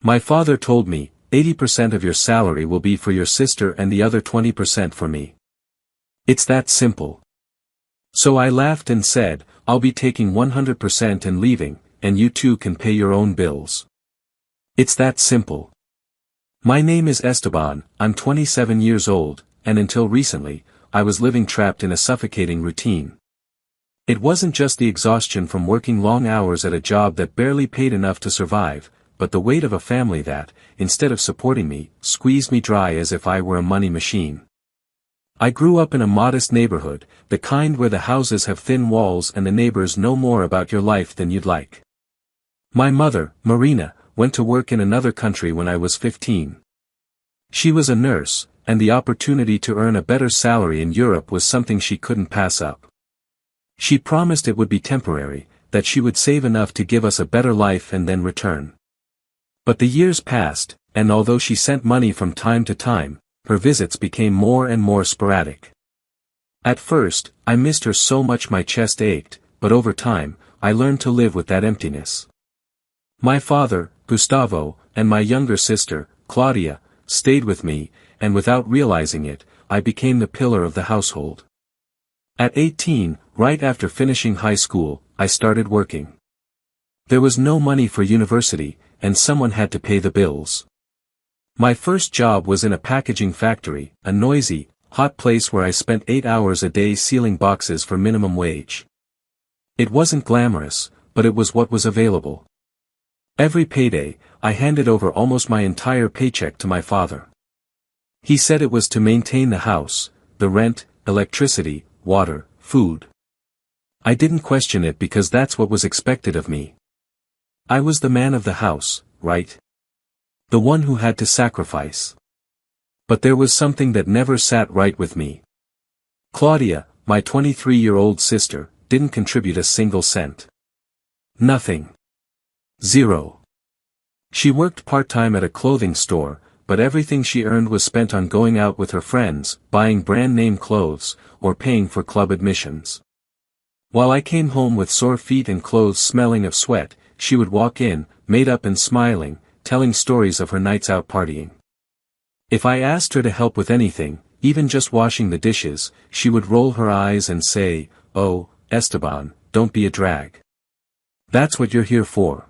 My father told me, 80% of your salary will be for your sister and the other 20% for me. It's that simple. So I laughed and said, I'll be taking 100% and leaving, and you two can pay your own bills. It's that simple. My name is Esteban, I'm 27 years old, and until recently, I was living trapped in a suffocating routine. It wasn't just the exhaustion from working long hours at a job that barely paid enough to survive, but the weight of a family that, instead of supporting me, squeezed me dry as if I were a money machine. I grew up in a modest neighborhood, the kind where the houses have thin walls and the neighbors know more about your life than you'd like. My mother, Marina, went to work in another country when I was 15. She was a nurse, and the opportunity to earn a better salary in Europe was something she couldn't pass up. She promised it would be temporary, that she would save enough to give us a better life and then return. But the years passed, and although she sent money from time to time, her visits became more and more sporadic. At first, I missed her so much my chest ached, but over time, I learned to live with that emptiness. My father, Gustavo, and my younger sister, Claudia, stayed with me, and without realizing it, I became the pillar of the household. At 18, right after finishing high school, I started working. There was no money for university, and someone had to pay the bills. My first job was in a packaging factory, a noisy, hot place where I spent 8 hours a day sealing boxes for minimum wage. It wasn't glamorous, but it was what was available. Every payday, I handed over almost my entire paycheck to my father. He said it was to maintain the house, the rent, electricity, water, food. I didn't question it because that's what was expected of me. I was the man of the house, right? The one who had to sacrifice. But there was something that never sat right with me. Claudia, my 23-year-old sister, didn't contribute a single cent. Nothing. Zero. She worked part-time at a clothing store, but everything she earned was spent on going out with her friends, buying brand-name clothes, or paying for club admissions. While I came home with sore feet and clothes smelling of sweat, she would walk in, made up and smiling, telling stories of her nights out partying. If I asked her to help with anything, even just washing the dishes, she would roll her eyes and say, "Oh, Esteban, don't be a drag. That's what you're here for."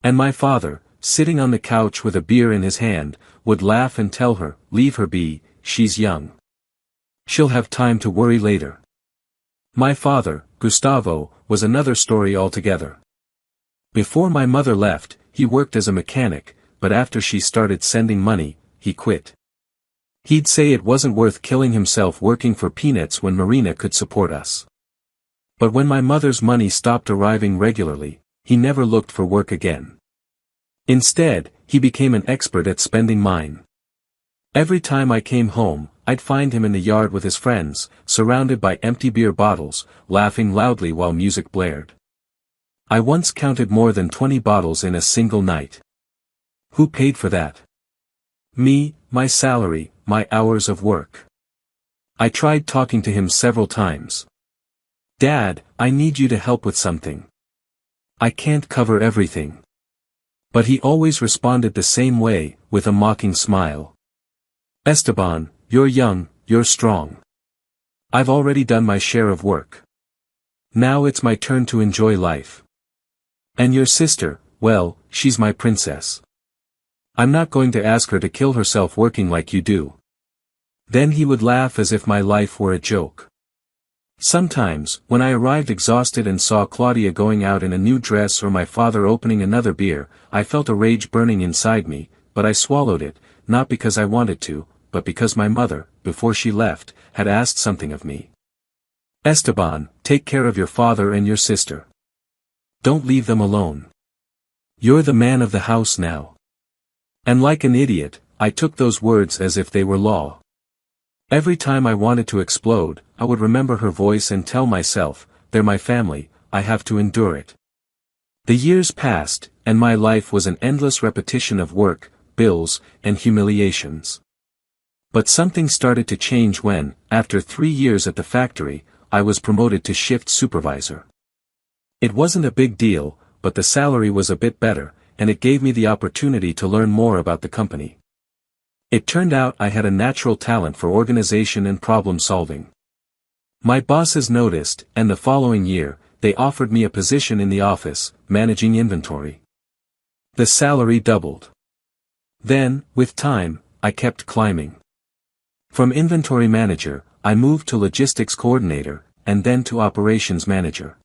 And my father, sitting on the couch with a beer in his hand, would laugh and tell her, "Leave her be, she's young. She'll have time to worry later." My father, Gustavo, was another story altogether. Before my mother left, he worked as a mechanic, but after she started sending money, he quit. He'd say it wasn't worth killing himself working for peanuts when Marina could support us. But when my mother's money stopped arriving regularly, he never looked for work again. Instead, he became an expert at spending mine. Every time I came home, I'd find him in the yard with his friends, surrounded by empty beer bottles, laughing loudly while music blared. I once counted more than 20 bottles in a single night. Who paid for that? Me, my salary, my hours of work. I tried talking to him several times. "Dad, I need you to help with something. I can't cover everything." But he always responded the same way, with a mocking smile. "Esteban, you're young, you're strong. I've already done my share of work. Now it's my turn to enjoy life. And your sister, well, she's my princess. I'm not going to ask her to kill herself working like you do." Then he would laugh as if my life were a joke. Sometimes, when I arrived exhausted and saw Claudia going out in a new dress or my father opening another beer, I felt a rage burning inside me, but I swallowed it, not because I wanted to, but because my mother, before she left, had asked something of me. "Esteban, take care of your father and your sister. Don't leave them alone. You're the man of the house now." And like an idiot, I took those words as if they were law. Every time I wanted to explode, I would remember her voice and tell myself, "They're my family, I have to endure it." The years passed, and my life was an endless repetition of work, bills, and humiliations. But something started to change when, after 3 years at the factory, I was promoted to shift supervisor. It wasn't a big deal, but the salary was a bit better, and it gave me the opportunity to learn more about the company. It turned out I had a natural talent for organization and problem solving. My bosses noticed, and the following year, they offered me a position in the office, managing inventory. The salary doubled. Then, with time, I kept climbing. From inventory manager, I moved to logistics coordinator, and then to operations manager.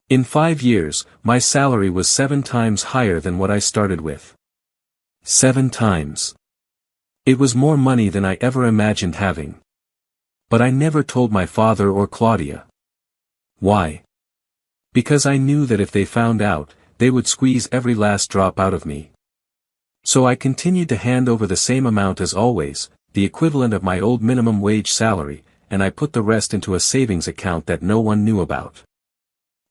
In 5 years, my salary was 7 times higher than what I started with. 7 times. It was more money than I ever imagined having. But I never told my father or Claudia. Why? Because I knew that if they found out, they would squeeze every last drop out of me. So I continued to hand over the same amount as always, the equivalent of my old minimum wage salary, and I put the rest into a savings account that no one knew about.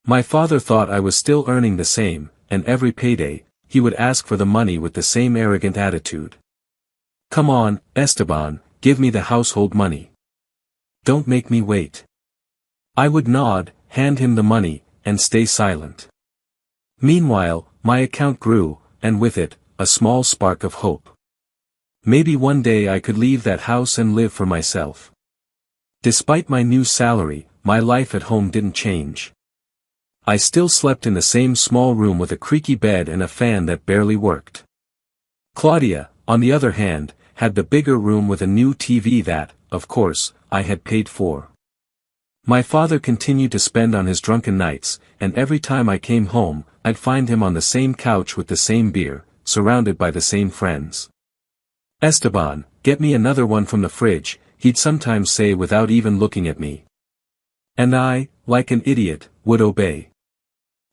My father thought I was still earning the same, and every payday, he would ask for the money with the same arrogant attitude. "Come on, Esteban, give me the household money. Don't make me wait." I would nod, hand him the money, and stay silent. Meanwhile, my account grew, and with it, a small spark of hope. Maybe one day I could leave that house and live for myself. Despite my new salary, my life at home didn't change. I still slept in the same small room with a creaky bed and a fan that barely worked. Claudia, on the other hand, had the bigger room with a new TV that, of course, I had paid for. My father continued to spend on his drunken nights, and every time I came home, I'd find him on the same couch with the same beer, surrounded by the same friends. "Esteban, get me another one from the fridge," he'd sometimes say without even looking at me. And I, like an idiot, would obey.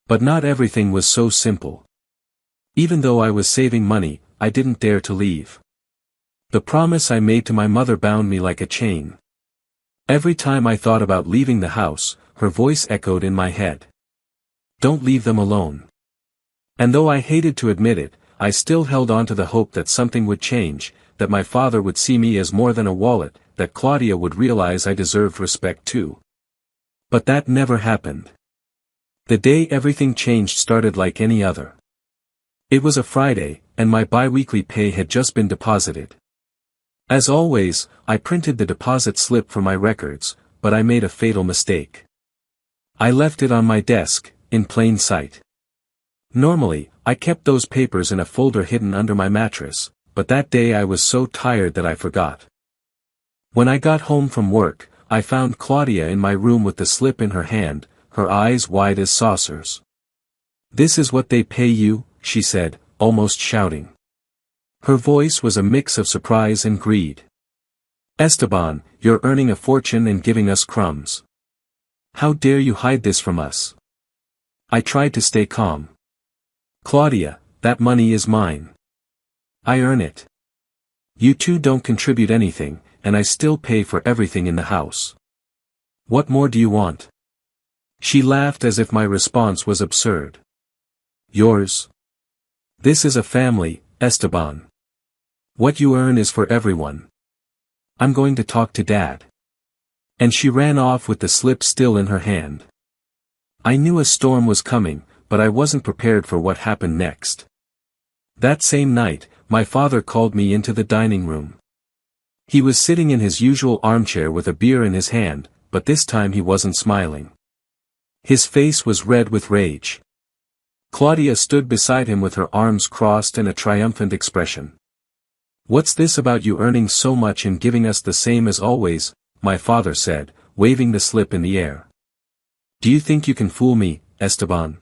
But not everything was so simple. Even though I was saving money, I didn't dare to leave. The promise I made to my mother bound me like a chain. Every time I thought about leaving the house, her voice echoed in my head. "Don't leave them alone." And though I hated to admit it, I still held on to the hope that something would change, that my father would see me as more than a wallet, that Claudia would realize I deserved respect too. But that never happened. The day everything changed started like any other. It was a Friday, and my bi-weekly pay had just been deposited. As always, I printed the deposit slip for my records, but I made a fatal mistake. I left it on my desk, in plain sight. Normally, I kept those papers in a folder hidden under my mattress, but that day I was so tired that I forgot. When I got home from work, I found Claudia in my room with the slip in her hand, her eyes wide as saucers. "This is what they pay you?" she said, almost shouting. Her voice was a mix of surprise and greed. "Esteban, you're earning a fortune and giving us crumbs. How dare you hide this from us?" I tried to stay calm. "Claudia, that money is mine. I earn it. You two don't contribute anything, and I still pay for everything in the house. What more do you want?" She laughed as if my response was absurd. "Yours? This is a family, Esteban. What you earn is for everyone. I'm going to talk to Dad." And she ran off with the slip still in her hand. I knew a storm was coming, but I wasn't prepared for what happened next. That same night, my father called me into the dining room. He was sitting in his usual armchair with a beer in his hand, but this time he wasn't smiling. His face was red with rage. Claudia stood beside him with her arms crossed and a triumphant expression. "What's this about you earning so much and giving us the same as always?" my father said, waving the slip in the air. "Do you think you can fool me, Esteban?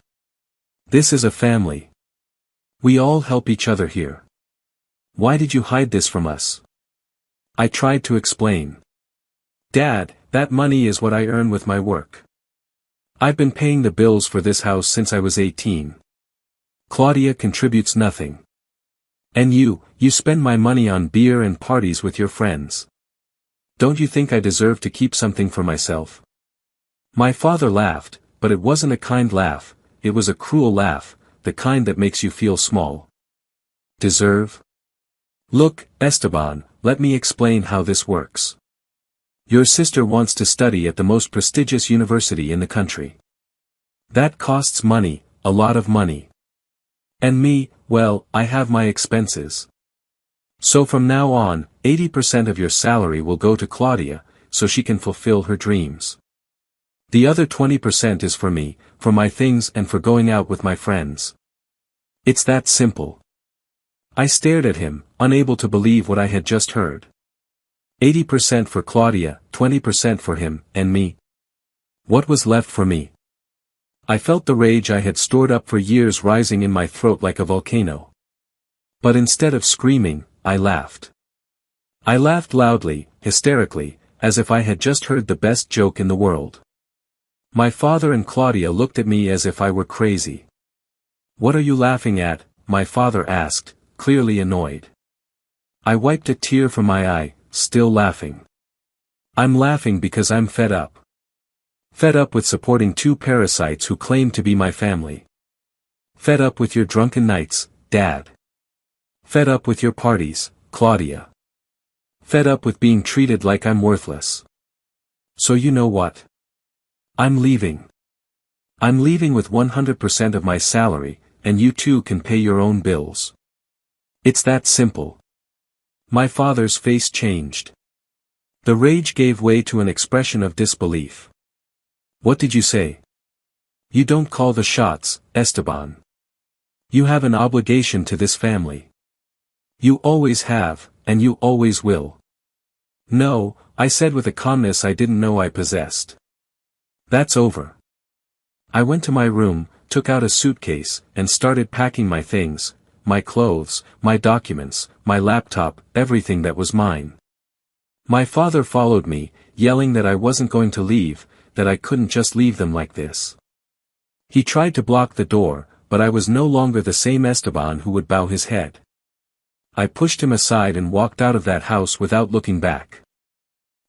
This is a family. We all help each other here. Why did you hide this from us?" I tried to explain. "Dad, that money is what I earn with my work. I've been paying the bills for this house since I was 18. Claudia contributes nothing. And you spend my money on beer and parties with your friends. Don't you think I deserve to keep something for myself?" My father laughed, but it wasn't a kind laugh, it was a cruel laugh, the kind that makes you feel small. "Deserve? Look, Esteban, let me explain how this works. Your sister wants to study at the most prestigious university in the country. That costs money, a lot of money. And me, well, I have my expenses. So from now on, 80% of your salary will go to Claudia, so she can fulfill her dreams. The other 20% is for me, for my things and for going out with my friends. It's that simple. I stared at him, unable to believe what I had just heard. 80% for Claudia, 20% for him, and me. What was left for me? I felt the rage I had stored up for years rising in my throat like a volcano. But instead of screaming, I laughed. I laughed loudly, hysterically, as if I had just heard the best joke in the world. My father and Claudia looked at me as if I were crazy. "What are you laughing at?" my father asked, clearly annoyed. I wiped a tear from my eye, still laughing. "I'm laughing because I'm fed up. Fed up with supporting two parasites who claim to be my family. Fed up with your drunken nights, Dad. Fed up with your parties, Claudia. Fed up with being treated like I'm worthless. So you know what? I'm leaving. I'm leaving with 100% of my salary, and you too can pay your own bills. It's that simple." My father's face changed. The rage gave way to an expression of disbelief. "What did you say? You don't call the shots, Esteban. You have an obligation to this family. You always have, and you always will." "No," I said with a calmness I didn't know I possessed. "That's over." I went to my room, took out a suitcase, and started packing my things, my clothes, my documents, my laptop, everything that was mine. My father followed me, yelling that I wasn't going to leave, that I couldn't just leave them like this. He tried to block the door, but I was no longer the same Esteban who would bow his head. I pushed him aside and walked out of that house without looking back.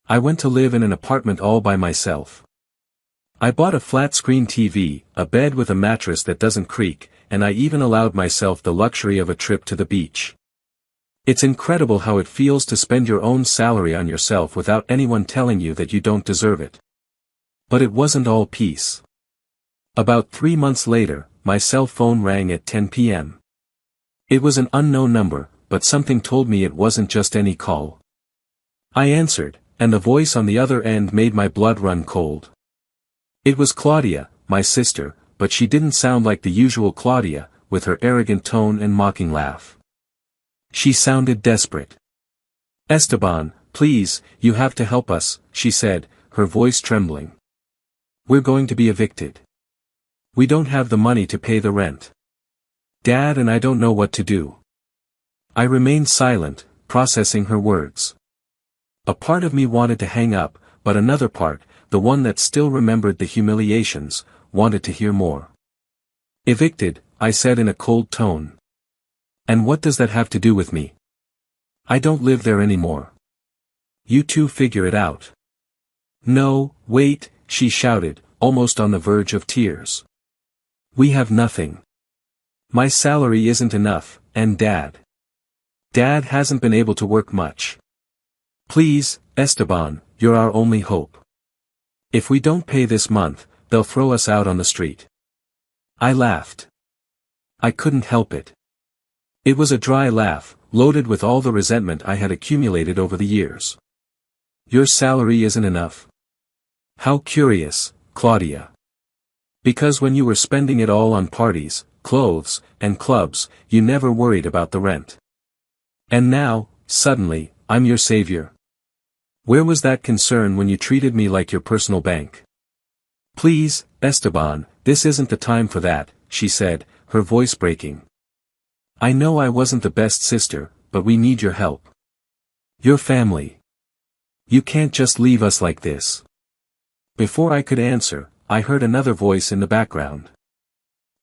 I went to live in an apartment all by myself. I bought a flat-screen TV, a bed with a mattress that doesn't creak, and I even allowed myself the luxury of a trip to the beach. It's incredible how it feels to spend your own salary on yourself without anyone telling you that you don't deserve it. But it wasn't all peace. About 3 months later, my cell phone rang at 10 p.m. It was an unknown number, but something told me it wasn't just any call. I answered, and the voice on the other end made my blood run cold. It was Claudia, my sister, but she didn't sound like the usual Claudia, with her arrogant tone and mocking laugh. She sounded desperate. "Esteban, please, you have to help us," she said, her voice trembling. "We're going to be evicted. We don't have the money to pay the rent. Dad and I don't know what to do." I remained silent, processing her words. A part of me wanted to hang up, but another part, the one that still remembered the humiliations, wanted to hear more. "Evicted," I said in a cold tone. "And what does that have to do with me? I don't live there anymore. You two figure it out." "No, wait," she shouted, almost on the verge of tears. "We have nothing. My salary isn't enough, and Dad hasn't been able to work much. Please, Esteban, you're our only hope. If we don't pay this month, they'll throw us out on the street." I laughed. I couldn't help it. It was a dry laugh, loaded with all the resentment I had accumulated over the years. "Your salary isn't enough? How curious, Claudia. Because when you were spending it all on parties, clothes, and clubs, you never worried about the rent. And now, suddenly, I'm your savior. Where was that concern when you treated me like your personal bank?" "Please, Esteban, this isn't the time for that," she said, her voice breaking. "I know I wasn't the best sister, but we need your help. Your family. You can't just leave us like this." Before I could answer, I heard another voice in the background.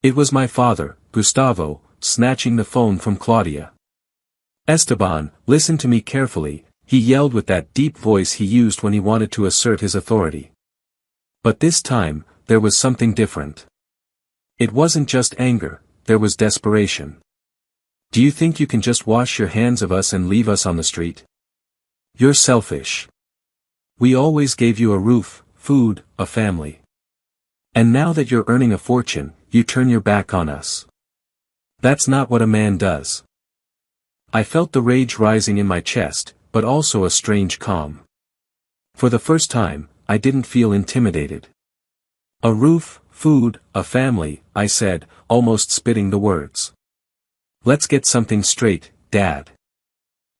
It was my father, Gustavo, snatching the phone from Claudia. "Esteban, listen to me carefully," he yelled with that deep voice he used when he wanted to assert his authority. But this time, there was something different. It wasn't just anger, there was desperation. "Do you think you can just wash your hands of us and leave us on the street? You're selfish. We always gave you a roof, food, a family. And now that you're earning a fortune, you turn your back on us. That's not what a man does. I felt the rage rising in my chest, but also a strange calm. For the first time, I didn't feel intimidated. A roof, food, a family, I said, almost spitting the words. Let's get something straight, Dad.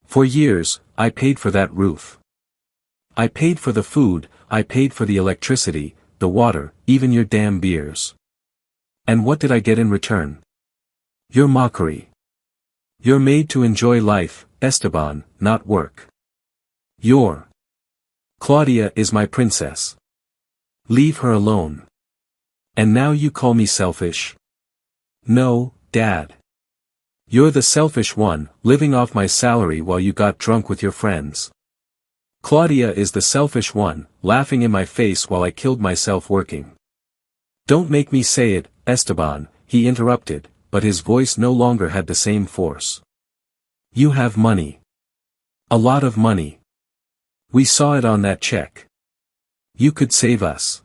For years, I paid for that roof. I paid for the food, I paid for the electricity, the water, even your damn beers. And what did I get in return? Your mockery. You're made to enjoy life, Esteban, not work. Claudia is my princess. Leave her alone. And now you call me selfish? No, Dad. You're the selfish one, living off my salary while you got drunk with your friends. Claudia is the selfish one, laughing in my face while I killed myself working. Don't make me say it, Esteban, he interrupted, but his voice no longer had the same force. You have money. A lot of money. We saw it on that check. You could save us.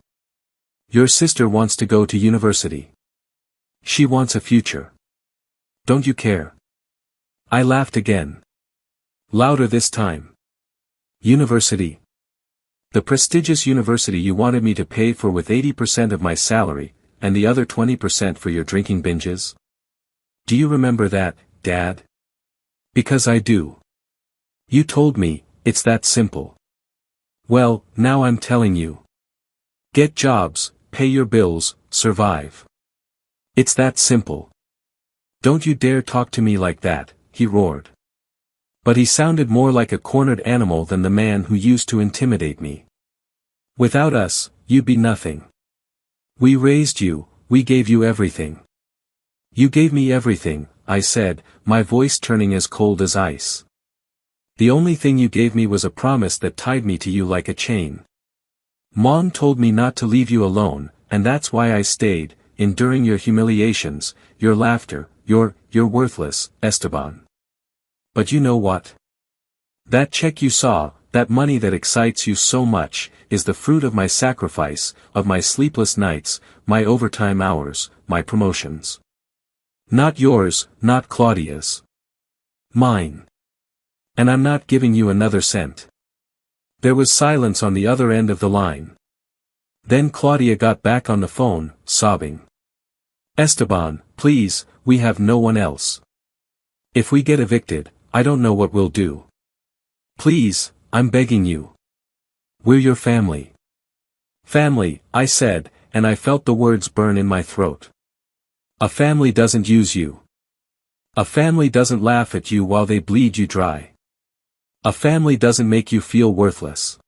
Your sister wants to go to university. She wants a future. Don't you care? I laughed again. Louder this time. University. The prestigious university you wanted me to pay for with 80% of my salary, and the other 20% for your drinking binges? Do you remember that, Dad? Because I do. You told me, it's that simple. Well, now I'm telling you. Get jobs, pay your bills, survive. It's that simple. Don't you dare talk to me like that, he roared. But he sounded more like a cornered animal than the man who used to intimidate me. Without us, you'd be nothing. We raised you, we gave you everything. You gave me everything, I said, my voice turning as cold as ice. The only thing you gave me was a promise that tied me to you like a chain. Mom told me not to leave you alone, and that's why I stayed, enduring your humiliations, your laughter, you're worthless, Esteban. But you know what? That check you saw, that money that excites you so much, is the fruit of my sacrifice, of my sleepless nights, my overtime hours, my promotions. Not yours, not Claudia's. Mine. And I'm not giving you another cent. There was silence on the other end of the line. Then Claudia got back on the phone, sobbing. Esteban, please, we have no one else. If we get evicted, I don't know what we'll do. Please, I'm begging you. We're your family. Family, I said, and I felt the words burn in my throat. A family doesn't use you. A family doesn't laugh at you while they bleed you dry. A family doesn't make you feel worthless.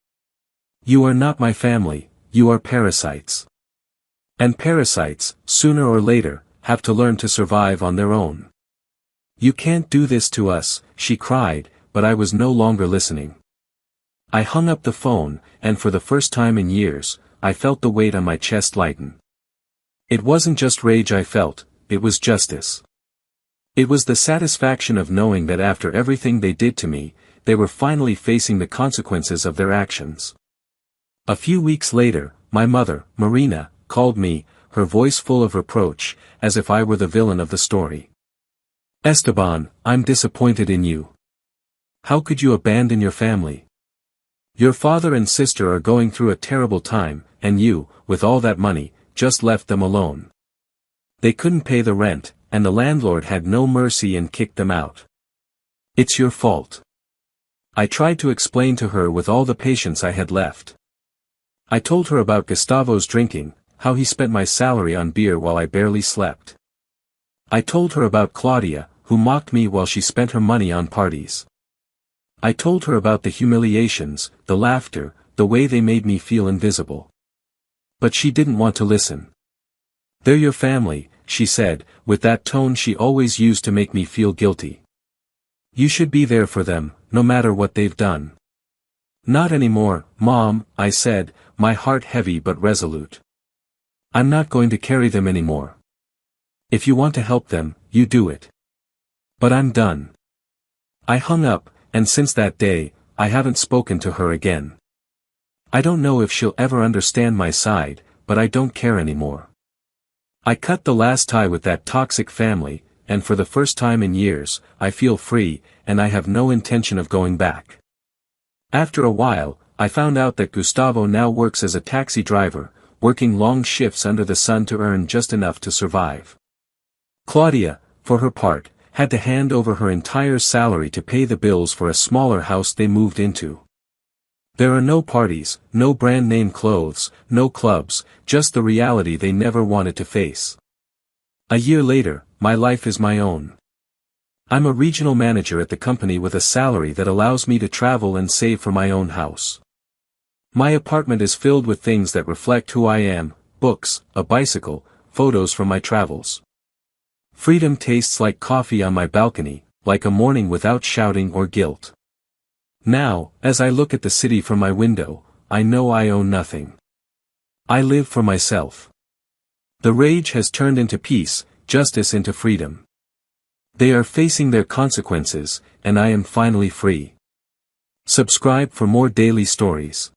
You are not my family, you are parasites. And parasites, sooner or later, have to learn to survive on their own. You can't do this to us, she cried, but I was no longer listening. I hung up the phone, and for the first time in years, I felt the weight on my chest lighten. It wasn't just rage I felt, it was justice. It was the satisfaction of knowing that after everything they did to me, they were finally facing the consequences of their actions. A few weeks later, my mother, Marina, called me, her voice full of reproach, as if I were the villain of the story. Esteban, I'm disappointed in you. How could you abandon your family? Your father and sister are going through a terrible time, and you, with all that money, just left them alone. They couldn't pay the rent, and the landlord had no mercy and kicked them out. It's your fault. I tried to explain to her with all the patience I had left. I told her about Gustavo's drinking, how he spent my salary on beer while I barely slept. I told her about Claudia, who mocked me while she spent her money on parties. I told her about the humiliations, the laughter, the way they made me feel invisible. But she didn't want to listen. They're your family, she said, with that tone she always used to make me feel guilty. You should be there for them, no matter what they've done. Not anymore, Mom, I said, my heart heavy but resolute. I'm not going to carry them anymore. If you want to help them, you do it. But I'm done. I hung up, and since that day, I haven't spoken to her again. I don't know if she'll ever understand my side, but I don't care anymore. I cut the last tie with that toxic family, and for the first time in years, I feel free, and I have no intention of going back. After a while, I found out that Gustavo now works as a taxi driver, working long shifts under the sun to earn just enough to survive. Claudia, for her part, had to hand over her entire salary to pay the bills for a smaller house they moved into. There are no parties, no brand-name clothes, no clubs, just the reality they never wanted to face. A year later, my life is my own. I'm a regional manager at the company with a salary that allows me to travel and save for my own house. My apartment is filled with things that reflect who I am: books, a bicycle, photos from my travels. Freedom tastes like coffee on my balcony, like a morning without shouting or guilt. Now, as I look at the city from my window, I know I own nothing. I live for myself. The rage has turned into peace, justice into freedom. They are facing their consequences, and I am finally free. Subscribe for more daily stories.